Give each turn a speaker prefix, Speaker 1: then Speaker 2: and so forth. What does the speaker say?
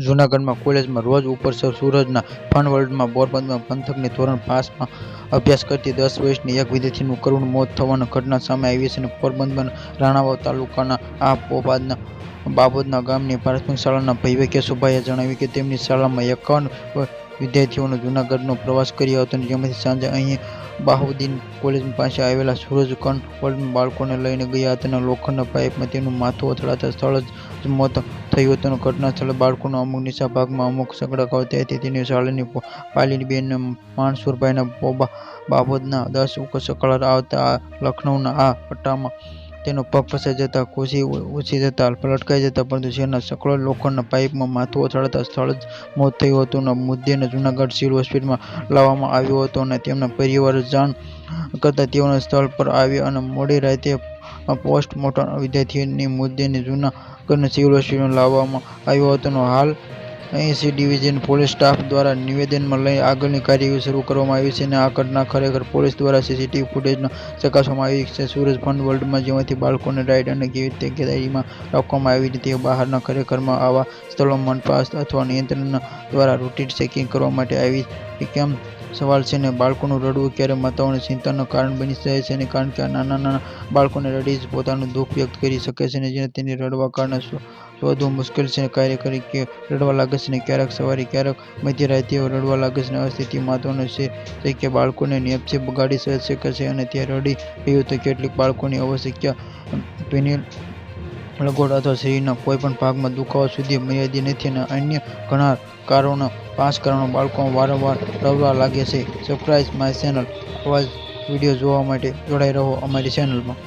Speaker 1: જૂનાગઢમાં કોલેજમાં રોજ ઉપર સૂરજના ફન વર્લ્ડમાં પોરબંદર પંથકની ધોરણ 5માં અભ્યાસ કરતી 10 વર્ષની એક વિદ્યાર્થીનું કરુણ મોત થવાની ઘટના સામે આવી છે. પોરબંદર રાણાવાવ તાલુકાના આ બાબોદના ગામની પ્રાથમિક શાળાના ભવ્ય કેશુભાઈએ જણાવ્યું કે તેમની શાળામાં 51 વિદ્યાર્થીઓનો જૂનાગઢનો પ્રવાસ કર્યો હતો, જેમાંથી સાંજે અહીં બહાઉદ્દીન કોલેજ પાસે આવેલા સૂરજ ફન વર્લ્ડમાં બાળકોને લઈને ગયા હતા અને લોખંડના પાઇપમાં તેનું માથું અથડાતા સ્થળે જ મોત થયું હતું. ઘટના સ્થળે બાળકોના અમુક નીચા ભાગમાં અમુક સગડા ઘાવ થયા હતા. તેની શાળાની પાલીનબેન માનસુરભાઈના બાબોદના 10 સકળા આવતા લખનૌના આ પટ્ટામાં તેનો પગ ફસાઈ જતા ખુશી ઊંચી જતા લટકાઈ જતા, પરંતુ જેના સકળો લોખંડના પાઇપમાં માથું અથડાતા સ્થળે જ મોત થયું હતું. મૃતદેહને જૂનાગઢ સિવિલ હોસ્પિટલમાં લાવવામાં આવ્યો હતો અને તેમના પરિવારે જાણ કરતા તેઓને સ્થળ પર આવ્યા અને મોડી રાતે પોસ્ટમોર્ટમ વિદ્યાર્થીની મૃતદેહને જૂનાગઢ સિવિલ હોસ્પિટલમાં લાવવામાં આવ્યો હતો. હાલ અહીં સી ડિવિઝન પોલીસ સ્ટાફ દ્વારા નિવેદનમાં લઈ આગળની કાર્યવાહી શરૂ કરવામાં આવી છે અને આ ઘટના ખરેખર પોલીસ દ્વારા સીસીટીવી ફૂટેજમાં ચકાસવામાં આવી છે. સૂરજ ફન વર્લ્ડમાં જેમાંથી બાળકોને રાઇડ અને કેવી રીતે ગેરહાજરીમાં રાખવામાં આવી હતી બહારના ખરેખરમાં આવા સ્થળો મનપા અથવા નિયંત્રણ દ્વારા રૂટીન ચેકિંગ કરવા માટે આવી કેમ સવાલ છે ને બાળકોનું રડવું ક્યારેક માતાઓની ચિંતાનું કારણ બની જાય છે, કારણ કે આ નાના બાળકોને રડી જ પોતાનું દુઃખ વ્યક્ત કરી શકે છે, જેને તેની રડવા કારણે શોધવું મુશ્કેલ છે. ક્યારેક રડવા લાગે છે, ક્યારેક સવારે, ક્યારેક મધ્યરાત્રિએ રડવા લાગે છે. આ સ્થિતિ માતાઓને છે કે બાળકોને નેપથી બગાડી શકે છે અને તે રડી રહ્યું તો કેટલીક બાળકોની અવશ્ય પેનિલ લગોડ અથવા શરીરના કોઈપણ ભાગમાં દુખાવા સુધી મર્યાદિત નથી અને અન્ય ઘણા કારણો 5 કારણો બાળકો વારંવાર રડવા લાગે છે. Subscribe my channel. આવા જ વિડીયો જોવા માટે જોડાઈ રહો અમારી ચેનલમાં.